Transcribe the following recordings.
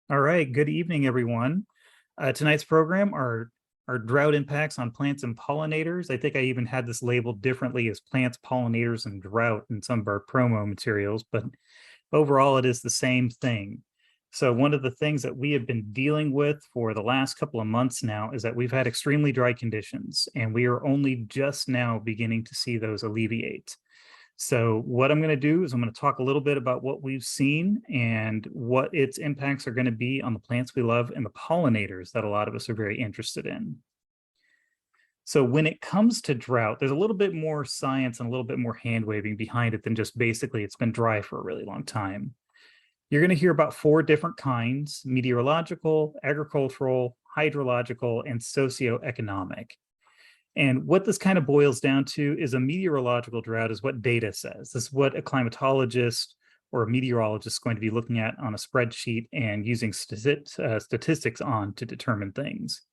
All right, good evening, everyone. Tonight's program are drought impacts on plants and pollinators. I think I even had this labeled differently as plants, pollinators, and drought in some of our promo materials, but overall it is the same thing. So one of the things that we have been dealing with for the last couple of months now is that we've had extremely dry conditions, and we are only just now beginning to see those alleviate. So what I'm going to do is I'm going to talk a little bit about what we've seen and what its impacts are going to be on the plants we love and the pollinators that a lot of us are very interested in. So when it comes to drought, there's a little bit more science and a little bit more hand waving behind it than just basically it's been dry for a really long time. You're going to hear about 4 different kinds: meteorological, agricultural, hydrological, and socioeconomic. And what this kind of boils down to is a meteorological drought is what data says. This is what a climatologist or a meteorologist is going to be looking at on a spreadsheet and using statistics on to determine things.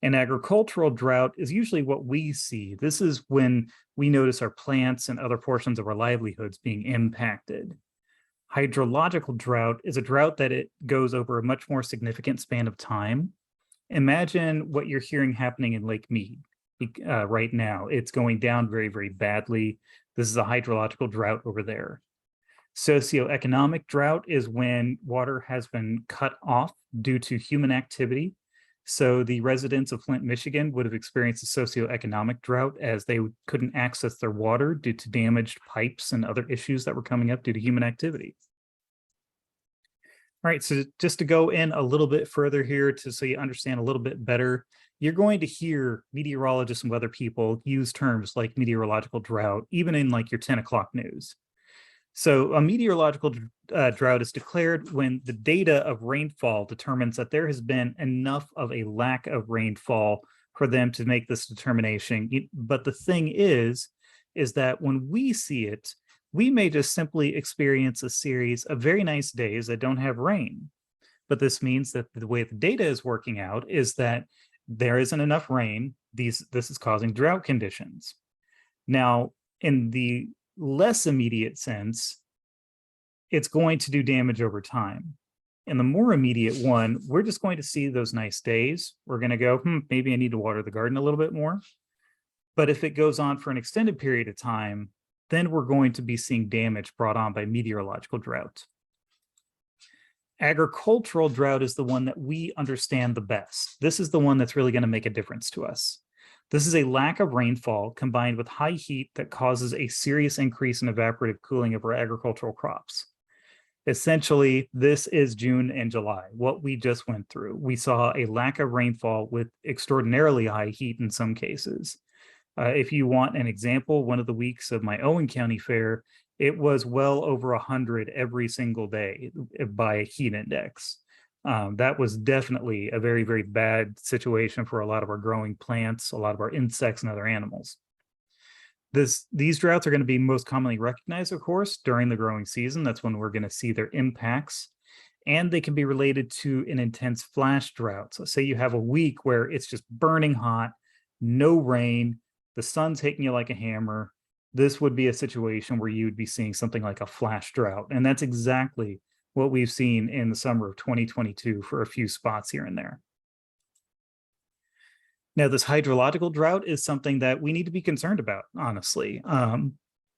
An agricultural drought is usually what we see. This is when we notice our plants and other portions of our livelihoods being impacted. Hydrological drought is a drought that it goes over a much more significant span of time. Imagine what you're hearing happening in Lake Mead. Right now. It's going down very, very badly. This is a hydrological drought over there. Socioeconomic drought is when water has been cut off due to human activity. So the residents of Flint, Michigan would have experienced a socioeconomic drought as they couldn't access their water due to damaged pipes and other issues that were coming up due to human activity. All right, so just to go in a little bit further here so you understand a little bit better, you're going to hear meteorologists and weather people use terms like meteorological drought, even in like your 10 o'clock news. So a meteorological drought is declared when the data of rainfall determines that there has been enough of a lack of rainfall for them to make this determination. But the thing is that when we see it, we may just simply experience a series of very nice days that don't have rain. But this means that the way the data is working out is that there isn't enough rain. This is causing drought conditions. Now, in the less immediate sense, it's going to do damage over time. In the more immediate one, we're just going to see those nice days. We're going to go, maybe I need to water the garden a little bit more. But if it goes on for an extended period of time, then we're going to be seeing damage brought on by meteorological drought. Agricultural drought is the one that we understand the best. This is the one that's really going to make a difference to us. This is a lack of rainfall combined with high heat that causes a serious increase in evaporative cooling of our agricultural crops. Essentially, this is June and July, what we just went through. We saw a lack of rainfall with extraordinarily high heat in some cases. If you want an example, one of the weeks of my Owen County fair, it was well over 100 every single day by heat index. That was definitely a very, very bad situation for a lot of our growing plants, a lot of our insects and other animals. These droughts are going to be most commonly recognized, of course, during the growing season. That's when we're going to see their impacts. And they can be related to an intense flash drought. So say you have a week where it's just burning hot, no rain, the sun's hitting you like a hammer. This would be a situation where you would be seeing something like a flash drought. And that's exactly what we've seen in the summer of 2022 for a few spots here and there. Now, this hydrological drought is something that we need to be concerned about, honestly.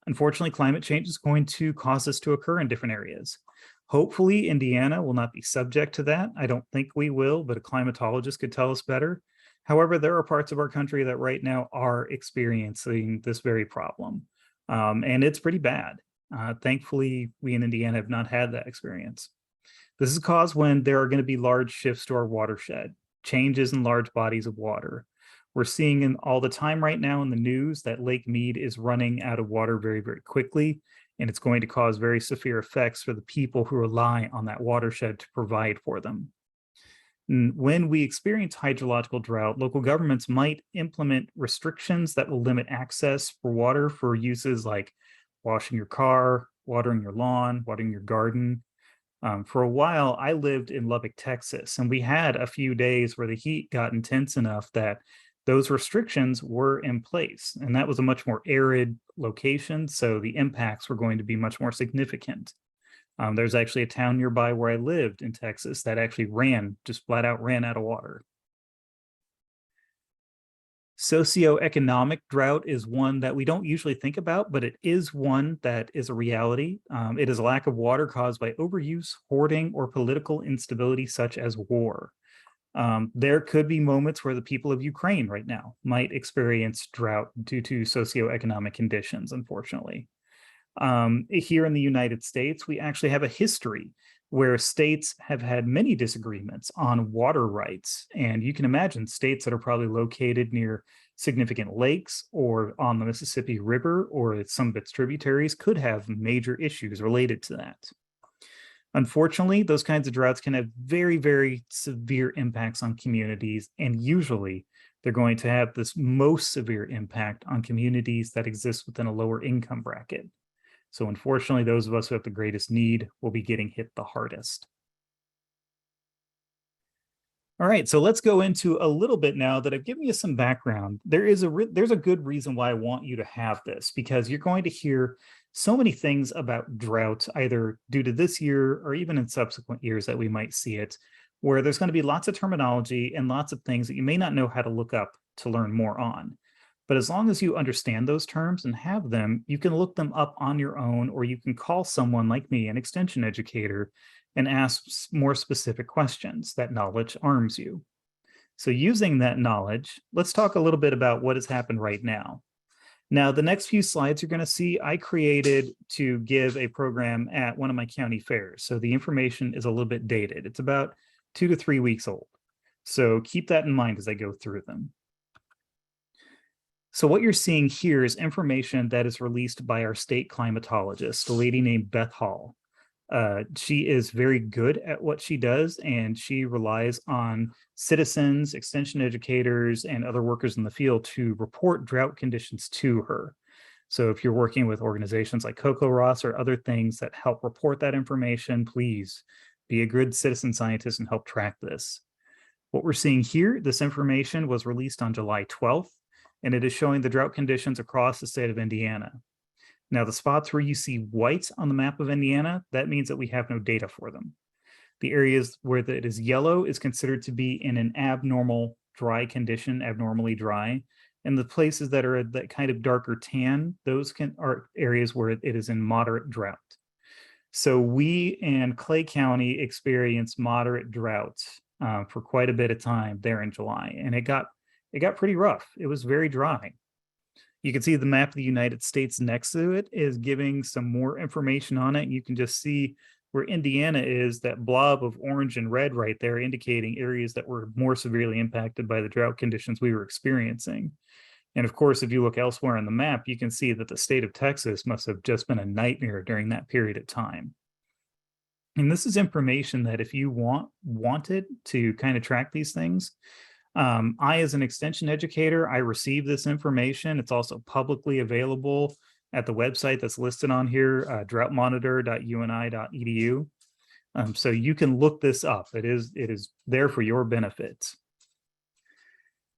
Unfortunately, climate change is going to cause this to occur in different areas. Hopefully, Indiana will not be subject to that. I don't think we will, but a climatologist could tell us better. However, there are parts of our country that right now are experiencing this very problem, and it's pretty bad. Thankfully, we in Indiana have not had that experience. This is caused when there are going to be large shifts to our watershed, changes in large bodies of water. We're seeing all the time right now in the news that Lake Mead is running out of water very, very quickly, and it's going to cause very severe effects for the people who rely on that watershed to provide for them. When we experience hydrological drought, local governments might implement restrictions that will limit access for water for uses like washing your car, watering your lawn, watering your garden. For a while, I lived in Lubbock, Texas, and we had a few days where the heat got intense enough that those restrictions were in place. And that was a much more arid location, so the impacts were going to be much more significant. There's actually a town nearby where I lived in Texas that actually just flat out ran out of water. Socioeconomic drought is one that we don't usually think about, but it is one that is a reality. It is a lack of water caused by overuse, hoarding, or political instability, such as war. There could be moments where the people of Ukraine right now might experience drought due to socioeconomic conditions, unfortunately. Here in the United States, we actually have a history where states have had many disagreements on water rights. And you can imagine states that are probably located near significant lakes or on the Mississippi River or some of its tributaries could have major issues related to that. Unfortunately, those kinds of droughts can have very, very severe impacts on communities, and usually they're going to have this most severe impact on communities that exist within a lower income bracket. So unfortunately, those of us who have the greatest need will be getting hit the hardest. All right, so let's go into a little bit now that I've given you some background. There's a good reason why I want you to have this, because you're going to hear so many things about drought, either due to this year or even in subsequent years that we might see it, where there's going to be lots of terminology and lots of things that you may not know how to look up to learn more on. But as long as you understand those terms and have them, you can look them up on your own, or you can call someone like me, an extension educator, and ask more specific questions. That knowledge arms you. So using that knowledge, let's talk a little bit about what has happened right now. Now, the next few slides you're going to see, I created to give a program at one of my county fairs. So the information is a little bit dated. It's about 2 to 3 weeks old. So keep that in mind as I go through them. So what you're seeing here is information that is released by our state climatologist, a lady named Beth Hall. She is very good at what she does, and she relies on citizens, extension educators, and other workers in the field to report drought conditions to her. So if you're working with organizations like Cocoa Ross or other things that help report that information, please be a good citizen scientist and help track this. What we're seeing here, this information was released on July 12th, and it is showing the drought conditions across the state of Indiana. Now, the spots where you see white on the map of Indiana, that means that we have no data for them. The areas where it is yellow is considered to be in an abnormal dry condition, abnormally dry. And the places that are that kind of darker tan, those are areas where it is in moderate drought. So we and Clay County experienced moderate droughts for quite a bit of time there in July, and it got pretty rough. It was very dry. You can see the map of the United States next to it is giving some more information on it. You can just see where Indiana is, that blob of orange and red right there, indicating areas that were more severely impacted by the drought conditions we were experiencing. And of course, if you look elsewhere on the map, you can see that the state of Texas must have just been a nightmare during that period of time. And this is information that if you wanted to kind of track these things, I, as an extension educator, I receive this information. It's also publicly available at the website that's listed on here, droughtmonitor.uni.edu. So you can look this up. It is there for your benefit.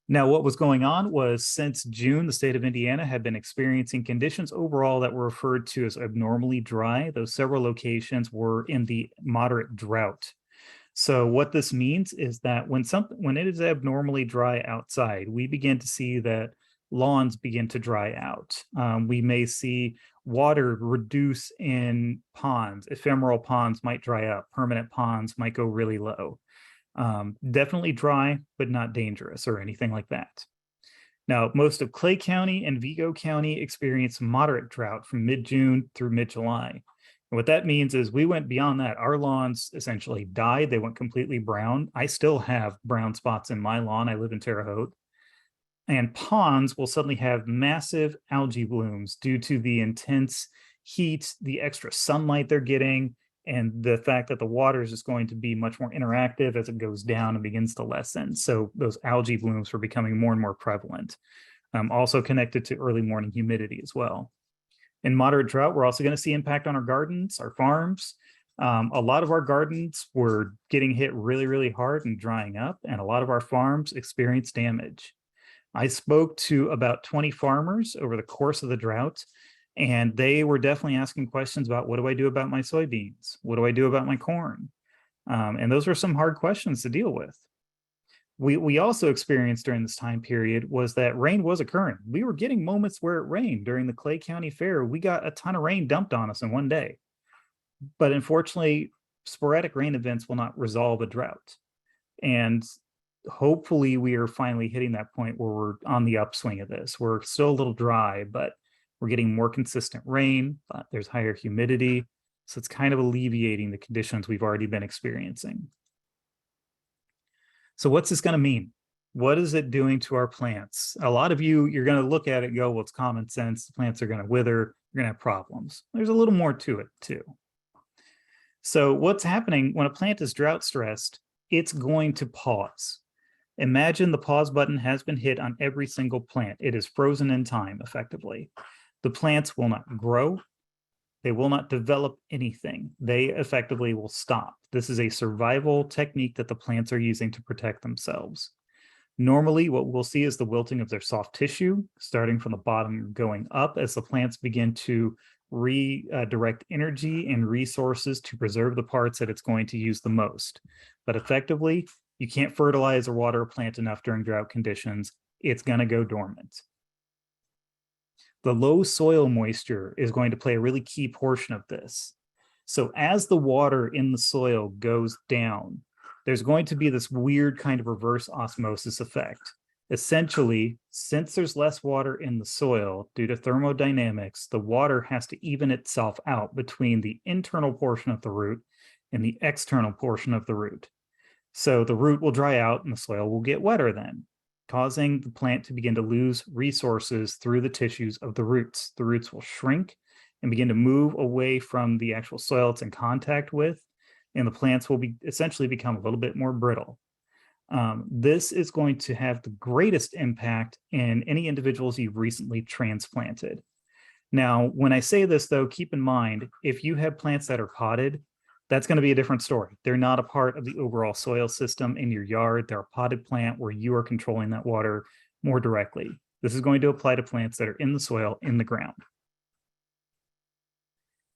Now, what was going on was, since June, the state of Indiana had been experiencing conditions overall that were referred to as abnormally dry. Those several locations were in the moderate drought. So what this means is that when it is abnormally dry outside, we begin to see that lawns begin to dry out. We may see water reduce in ponds. Ephemeral ponds might dry up. Permanent ponds might go really low. Definitely dry, but not dangerous or anything like that. Now, most of Clay County and Vigo County experienced moderate drought from mid-June through mid-July. And what that means is we went beyond that. Our lawns essentially died. They went completely brown. I still have brown spots in my lawn. I live in Terre Haute. And ponds will suddenly have massive algae blooms due to the intense heat, the extra sunlight they're getting, and the fact that the water is just going to be much more interactive as it goes down and begins to lessen. So those algae blooms are becoming more and more prevalent. Also connected to early morning humidity as well. In moderate drought, we're also going to see impact on our gardens, our farms. A lot of our gardens were getting hit really, really hard and drying up, and a lot of our farms experienced damage. I spoke to about 20 farmers over the course of the drought, And they were definitely asking questions about, what do I do about my soybeans? What do I do about my corn? And those were some hard questions to deal with. We also experienced during this time period was that rain was occurring. We were getting moments where it rained. During the Clay County Fair, we got a ton of rain dumped on us in one day. But unfortunately, sporadic rain events will not resolve a drought. And hopefully we are finally hitting that point where we're on the upswing of this. We're still a little dry, but we're getting more consistent rain, but there's higher humidity. So it's kind of alleviating the conditions we've already been experiencing. So what's this going to mean? What is it doing to our plants? A lot of you, you're going to look at it and go, well, it's common sense. The plants are going to wither. You're going to have problems. There's a little more to it too. So what's happening when a plant is drought stressed, it's going to pause. Imagine the pause button has been hit on every single plant. It is frozen in time, effectively. The plants will not grow. They will not develop anything. They effectively will stop. This is a survival technique that the plants are using to protect themselves. Normally, what we'll see is the wilting of their soft tissue, starting from the bottom going up as the plants begin to redirect energy and resources to preserve the parts that it's going to use the most. But effectively, you can't fertilize or water a plant enough during drought conditions. It's going to go dormant. The low soil moisture is going to play a really key portion of this. So as the water in the soil goes down, there's going to be this weird kind of reverse osmosis effect. Essentially, since there's less water in the soil due to thermodynamics, the water has to even itself out between the internal portion of the root and the external portion of the root. So the root will dry out and the soil will get wetter then, causing the plant to begin to lose resources through the tissues of the roots. The roots will shrink and begin to move away from the actual soil it's in contact with, and the plants will essentially become a little bit more brittle. This is going to have the greatest impact in any individuals you've recently transplanted. Now, when I say this, though, keep in mind, if you have plants that are potted, that's going to be a different story. They're not a part of the overall soil system in your yard. They're a potted plant where you are controlling that water more directly. This is going to apply to plants that are in the soil, in the ground.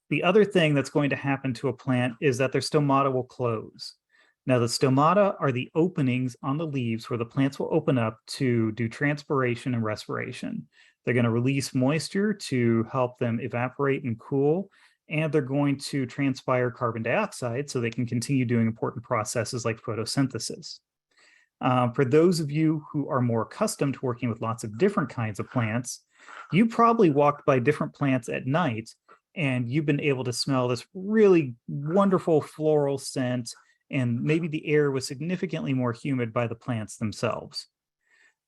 The other thing that's going to happen to a plant is that their stomata will close. Now, the stomata are the openings on the leaves where the plants will open up to do transpiration and respiration. They're going to release moisture to help them evaporate and cool, and they're going to transpire carbon dioxide so they can continue doing important processes like photosynthesis. For those of you who are more accustomed to working with lots of different kinds of plants, you probably walked by different plants at night and you've been able to smell this really wonderful floral scent, and maybe the air was significantly more humid by the plants themselves.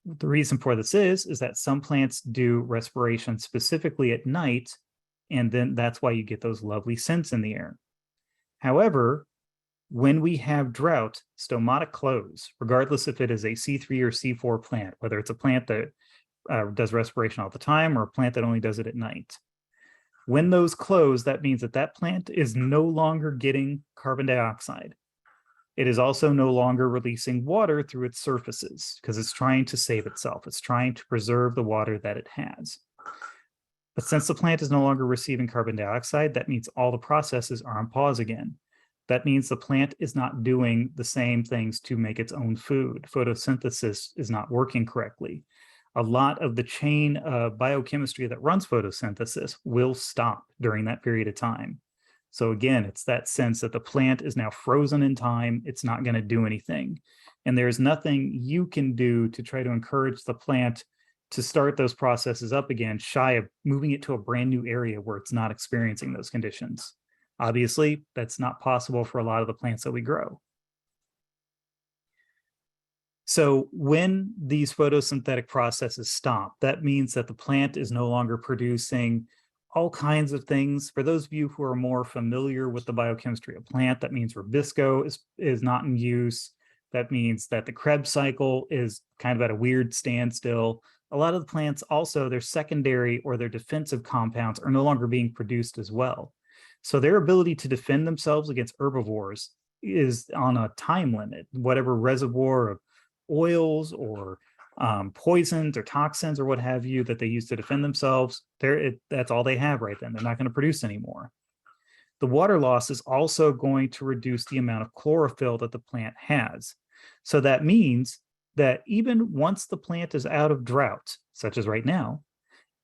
The reason for this is that some plants do respiration specifically at night, and then that's why you get those lovely scents in the air. However, when we have drought, stomata close, regardless if it is a C3 or C4 plant, whether it's a plant that does respiration all the time or a plant that only does it at night. When those close, that means that that plant is no longer getting carbon dioxide. It is also no longer releasing water through its surfaces because it's trying to save itself. It's trying to preserve the water that it has. But since the plant is no longer receiving carbon dioxide, that means all the processes are on pause again. That means the plant is not doing the same things to make its own food. Photosynthesis is not working correctly. A lot of the chain of biochemistry that runs photosynthesis will stop during that period of time. So again, it's that sense that the plant is now frozen in time. It's not going to do anything. And there's nothing you can do to try to encourage the plant to start those processes up again, shy of moving it to a brand new area where it's not experiencing those conditions. Obviously, that's not possible for a lot of the plants that we grow. So when these photosynthetic processes stop, that means that the plant is no longer producing all kinds of things. For those of you who are more familiar with the biochemistry of plant, that means rubisco is not in use. That means that the Krebs cycle is kind of at a weird standstill. A lot of the plants also, their secondary or their defensive compounds are no longer being produced as well. So their ability to defend themselves against herbivores is on a time limit. Whatever reservoir of oils or poisons or toxins or what have you that they use to defend themselves. That's all they have right then. They're not going to produce anymore. The water loss is also going to reduce the amount of chlorophyll that the plant has. So that means that even once the plant is out of drought, such as right now,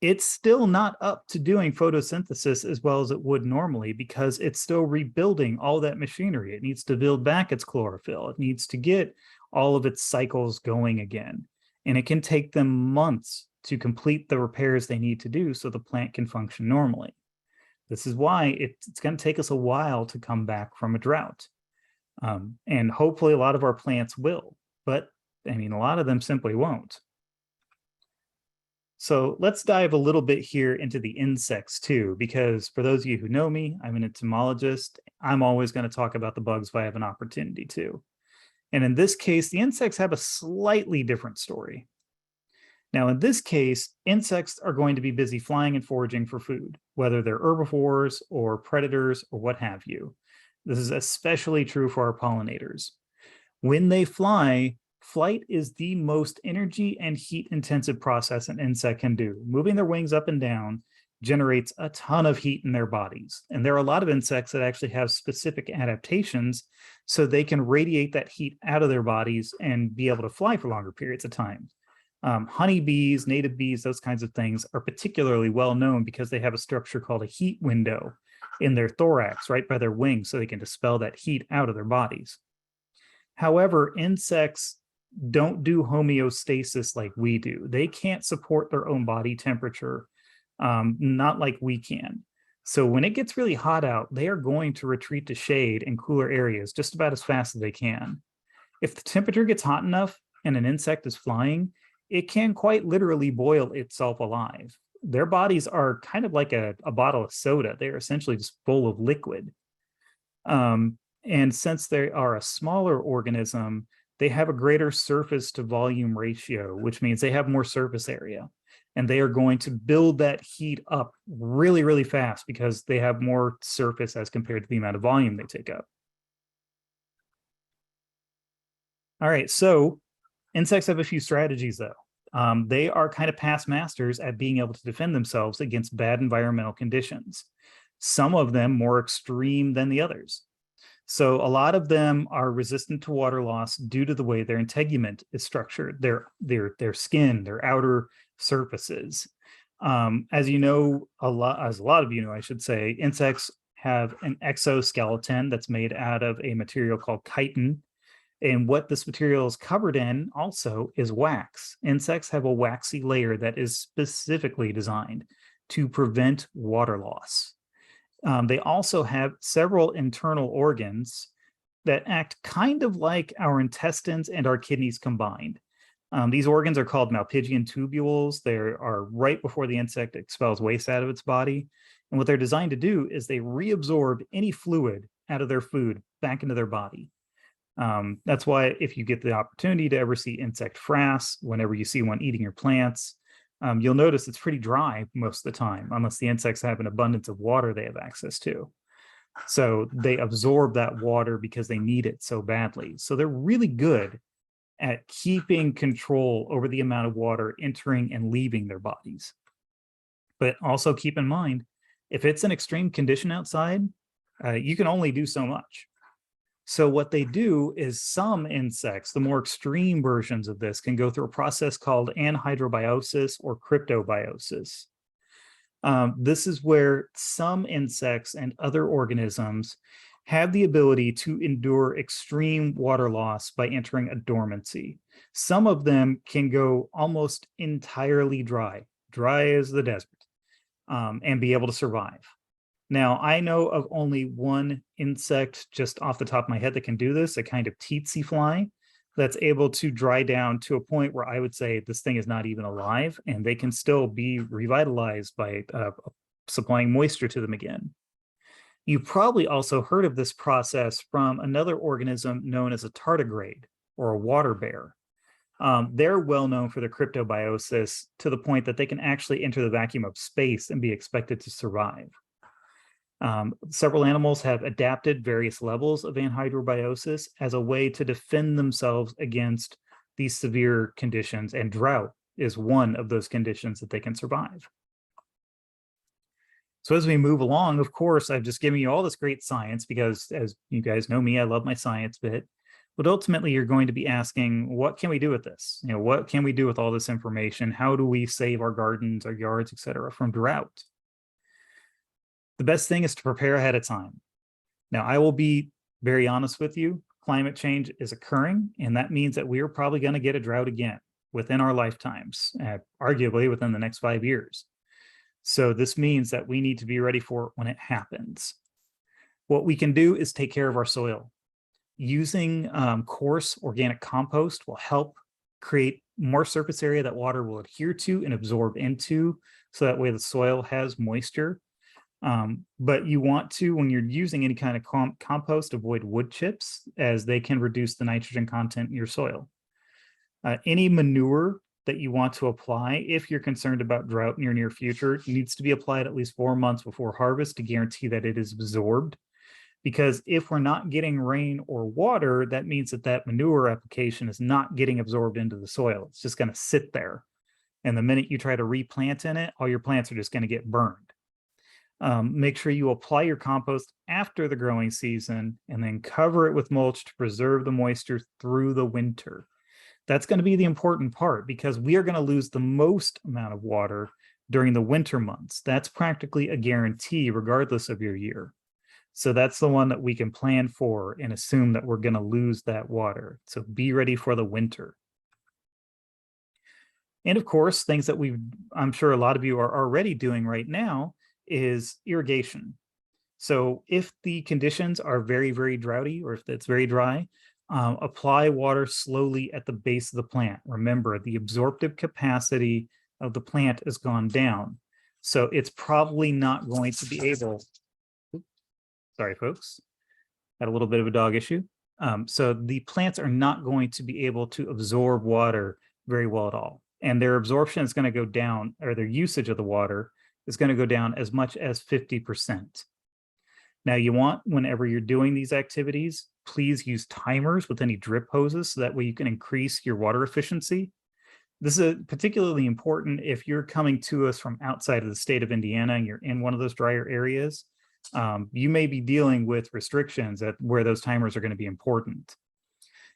it's still not up to doing photosynthesis as well as it would normally because it's still rebuilding all that machinery. It needs to build back its chlorophyll. It needs to get all of its cycles going again. And it can take them months to complete the repairs they need to do so the plant can function normally. This is why it's going to take us a while to come back from a drought. And hopefully a lot of our plants will, but I mean, a lot of them simply won't. So let's dive a little bit here into the insects too, because for those of you who know me, I'm an entomologist. I'm always going to talk about the bugs if I have an opportunity to. And in this case, the insects have a slightly different story. Now, in this case, insects are going to be busy flying and foraging for food, whether they're herbivores or predators or what have you. This is especially true for our pollinators. When they fly, flight is the most energy and heat-intensive process an insect can do. Moving their wings up and down generates a ton of heat in their bodies. And there are a lot of insects that actually have specific adaptations so they can radiate that heat out of their bodies and be able to fly for longer periods of time. Honeybees, native bees, those kinds of things are particularly well known because they have a structure called a heat window in their thorax, right by their wings, so they can dispel that heat out of their bodies. However, insects don't do homeostasis like we do. They can't support their own body temperature, not like we can. So when it gets really hot out, they are going to retreat to shade in cooler areas just about as fast as they can. If the temperature gets hot enough and an insect is flying, it can quite literally boil itself alive. Their bodies are kind of like a bottle of soda. They're essentially just full of liquid. And since they are a smaller organism, they have a greater surface to volume ratio, which means they have more surface area. And they are going to build that heat up really, really fast because they have more surface as compared to the amount of volume they take up. All right, so insects have a few strategies, though. They are kind of past masters at being able to defend themselves against bad environmental conditions. Some of them more extreme than the others. So a lot of them are resistant to water loss due to the way their integument is structured, their skin, their outer surfaces. As you know, as a lot of you know, I should say, insects have an exoskeleton that's made out of a material called chitin. And what this material is covered in also is wax. Insects have a waxy layer that is specifically designed to prevent water loss. They also have several internal organs that act kind of like our intestines and our kidneys combined. These organs are called Malpighian tubules. They are right before the insect expels waste out of its body. And what they're designed to do is they reabsorb any fluid out of their food back into their body. That's why if you get the opportunity to ever see insect frass, whenever you see one eating your plants, you'll notice it's pretty dry most of the time, unless the insects have an abundance of water they have access to. So they absorb that water because they need it so badly. So they're really good at keeping control over the amount of water entering and leaving their bodies. But also keep in mind, if it's an extreme condition outside, you can only do so much. So what they do is some insects, the more extreme versions of this, can go through a process called anhydrobiosis or cryptobiosis. This is where some insects and other organisms have the ability to endure extreme water loss by entering a dormancy. Some of them can go almost entirely dry as the desert, and be able to survive. Now, I know of only one insect just off the top of my head that can do this, a kind of tsetse fly that's able to dry down to a point where I would say this thing is not even alive, and they can still be revitalized by supplying moisture to them again. You probably also heard of this process from another organism known as a tardigrade or a water bear. They're well known for their cryptobiosis to the point that they can actually enter the vacuum of space and be expected to survive. Several animals have adapted various levels of anhydrobiosis as a way to defend themselves against these severe conditions, and drought is one of those conditions that they can survive. So as we move along, of course, I've just given you all this great science because, as you guys know me, I love my science bit. But ultimately, you're going to be asking, what can we do with this? What can we do with all this information? How do we save our gardens, our yards, et cetera, from drought? The best thing is to prepare ahead of time. Now, I will be very honest with you. Climate change is occurring, and that means that we are probably going to get a drought again within our lifetimes, arguably within the next 5 years. So this means that we need to be ready for it when it happens. What we can do is take care of our soil. Using coarse organic compost will help create more surface area that water will adhere to and absorb into, so that way the soil has moisture. But you want to, when you're using any kind of compost, avoid wood chips, as they can reduce the nitrogen content in your soil. Any manure that you want to apply, if you're concerned about drought in your near future, needs to be applied at least 4 months before harvest to guarantee that it is absorbed. Because if we're not getting rain or water, that means that that manure application is not getting absorbed into the soil. It's just going to sit there. And the minute you try to replant in it, all your plants are just going to get burned. Make sure you apply your compost after the growing season and then cover it with mulch to preserve the moisture through the winter. That's going to be the important part, because we are going to lose the most amount of water during the winter months. That's practically a guarantee regardless of your year. So that's the one that we can plan for and assume that we're going to lose that water. So be ready for the winter. And of course, things that I'm sure a lot of you are already doing right now is irrigation. So if the conditions are very, very droughty, or if it's very dry, apply water slowly at the base of the plant. Remember, the absorptive capacity of the plant has gone down. So it's probably not going to be able, sorry, folks, had a little bit of a dog issue. So the plants are not going to be able to absorb water very well at all. And their absorption is going to go down, or their usage of the water is going to go down as much as 50%. Now, you want, whenever you're doing these activities, please use timers with any drip hoses, so that way you can increase your water efficiency. This is particularly important if you're coming to us from outside of the state of Indiana and you're in one of those drier areas. You may be dealing with restrictions where those timers are going to be important.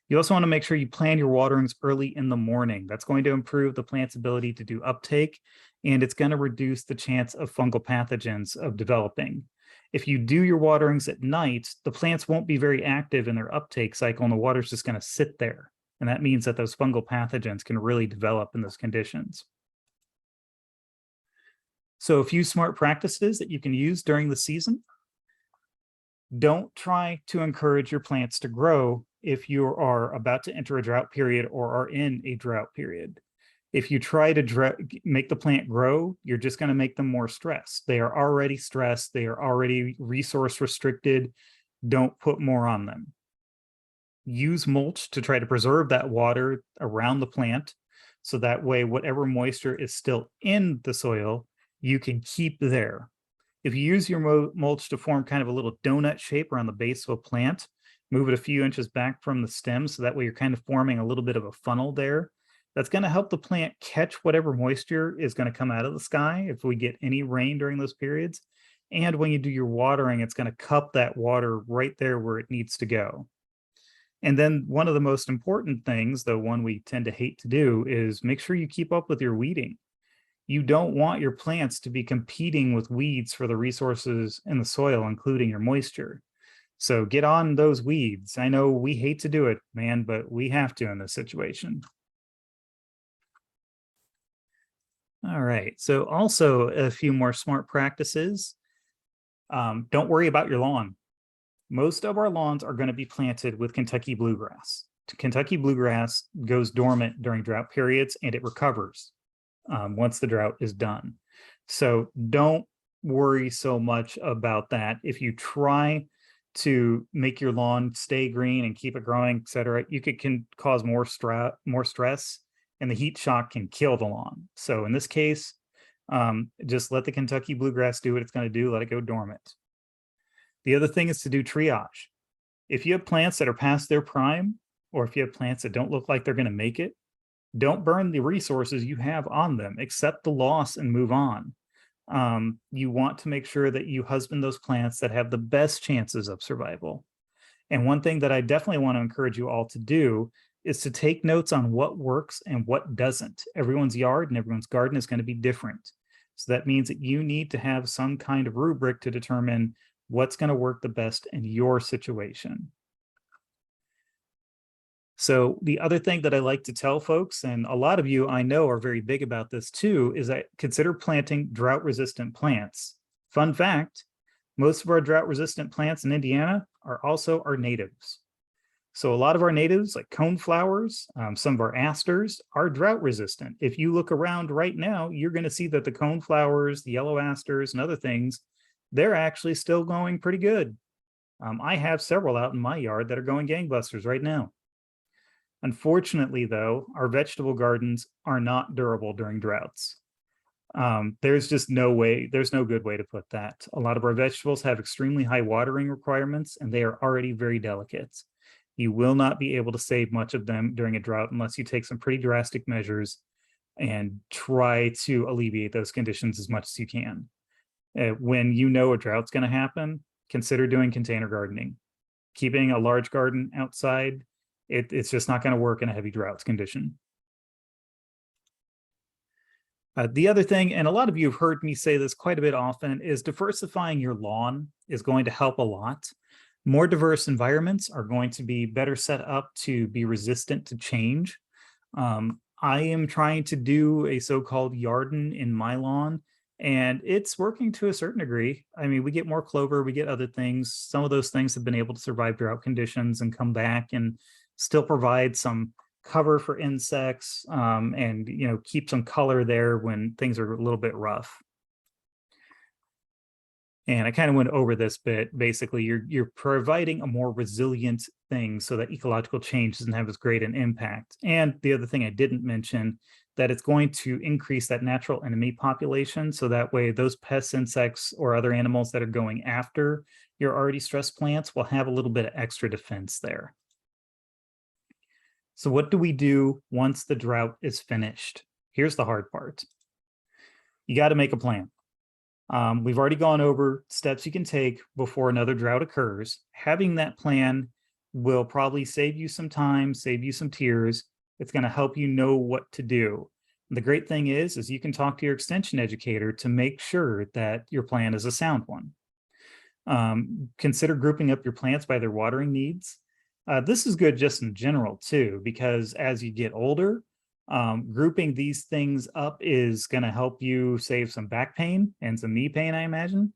You also want to make sure you plan your waterings early in the morning. That's going to improve the plant's ability to do uptake, and it's going to reduce the chance of fungal pathogens of developing. If you do your waterings at night, the plants won't be very active in their uptake cycle, and the water's just going to sit there. And that means that those fungal pathogens can really develop in those conditions. So a few smart practices that you can use during the season. Don't try to encourage your plants to grow if you are about to enter a drought period or are in a drought period. If you try to make the plant grow, you're just going to make them more stressed. They are already stressed. They are already resource restricted. Don't put more on them. Use mulch to try to preserve that water around the plant, so that way whatever moisture is still in the soil, you can keep there. If you use your mulch to form kind of a little donut shape around the base of a plant, move it a few inches back from the stem, so that way you're kind of forming a little bit of a funnel there. That's going to help the plant catch whatever moisture is going to come out of the sky if we get any rain during those periods. And when you do your watering, it's going to cup that water right there where it needs to go. And then one of the most important things, though one we tend to hate to do, is make sure you keep up with your weeding. You don't want your plants to be competing with weeds for the resources in the soil, including your moisture. So get on those weeds. I know we hate to do it, man, but we have to in this situation. All right, so also a few more smart practices. Don't worry about your lawn. Most of our lawns are going to be planted with Kentucky bluegrass. Kentucky bluegrass goes dormant during drought periods, and it recovers once the drought is done. So don't worry so much about that. If you try to make your lawn stay green and keep it growing, et cetera, you can cause more stress, and the heat shock can kill the lawn. So in this case, just let the Kentucky bluegrass do what it's going to do. Let it go dormant. The other thing is to do triage. If you have plants that are past their prime, or if you have plants that don't look like they're going to make it, don't burn the resources you have on them. Accept the loss and move on. You want to make sure that you husband those plants that have the best chances of survival. And one thing that I definitely want to encourage you all to do is to take notes on what works and what doesn't. Everyone's yard and everyone's garden is going to be different. So that means that you need to have some kind of rubric to determine what's going to work the best in your situation. So the other thing that I like to tell folks, and a lot of you I know are very big about this too, is that consider planting drought-resistant plants. Fun fact, most of our drought-resistant plants in Indiana are also our natives. So a lot of our natives, like coneflowers, some of our asters, are drought-resistant. If you look around right now, you're going to see that the coneflowers, the yellow asters, and other things, they're actually still going pretty good. I have several out in my yard that are going gangbusters right now. Unfortunately, though, our vegetable gardens are not durable during droughts. There's just no way, there's no good way to put that. A lot of our vegetables have extremely high watering requirements, and they are already very delicate. You will not be able to save much of them during a drought unless you take some pretty drastic measures and try to alleviate those conditions as much as you can. When you know a drought's going to happen, consider doing container gardening. Keeping a large garden outside, it's just not going to work in a heavy drought condition. The other thing, and a lot of you have heard me say this quite a bit often, is diversifying your lawn is going to help a lot. More diverse environments are going to be better set up to be resistant to change. I am trying to do a so-called yarden in my lawn, and it's working to a certain degree. I mean, we get more clover, we get other things. Some of those things have been able to survive drought conditions and come back and still provide some cover for insects, and keep some color there when things are a little bit rough. And I kind of went over this bit. Basically, you're providing a more resilient thing so that ecological change doesn't have as great an impact. And the other thing I didn't mention, that it's going to increase that natural enemy population. So that way those pests, insects, or other animals that are going after your already stressed plants will have a little bit of extra defense there. So what do we do once the drought is finished? Here's the hard part. You got to make a plan. We've already gone over steps you can take before another drought occurs. Having that plan will probably save you some time, save you some tears. It's going to help you know what to do. And the great thing is you can talk to your extension educator to make sure that your plan is a sound one. Consider grouping up your plants by their watering needs. This is good just in general too, because as you get older, grouping these things up is going to help you save some back pain and some knee pain, I imagine.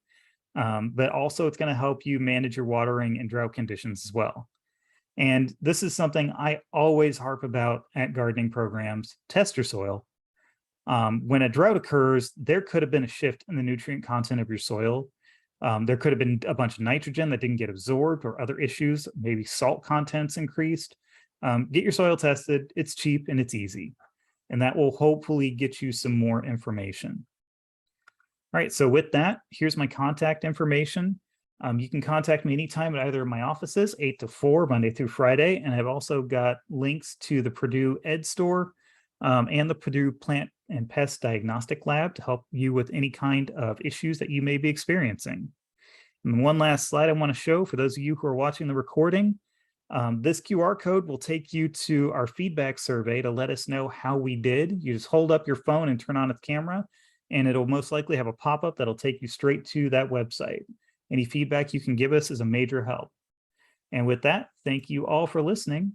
But also it's going to help you manage your watering and drought conditions as well. And this is something I always harp about at gardening programs: test your soil. When a drought occurs, there could have been a shift in the nutrient content of your soil. There could have been a bunch of nitrogen that didn't get absorbed, or other issues, maybe salt contents increased. Get your soil tested. It's cheap and it's easy. And that will hopefully get you some more information. All right, so with that, here's my contact information. You can contact me anytime at either of my offices, 8 to 4, Monday through Friday. And I've also got links to the Purdue Ed Store and the Purdue Plant and Pest Diagnostic Lab to help you with any kind of issues that you may be experiencing. And one last slide I want to show for those of you who are watching the recording. This QR code will take you to our feedback survey to let us know how we did. You just hold up your phone and turn on its camera, and it'll most likely have a pop-up that'll take you straight to that website. Any feedback you can give us is a major help. And with that, thank you all for listening.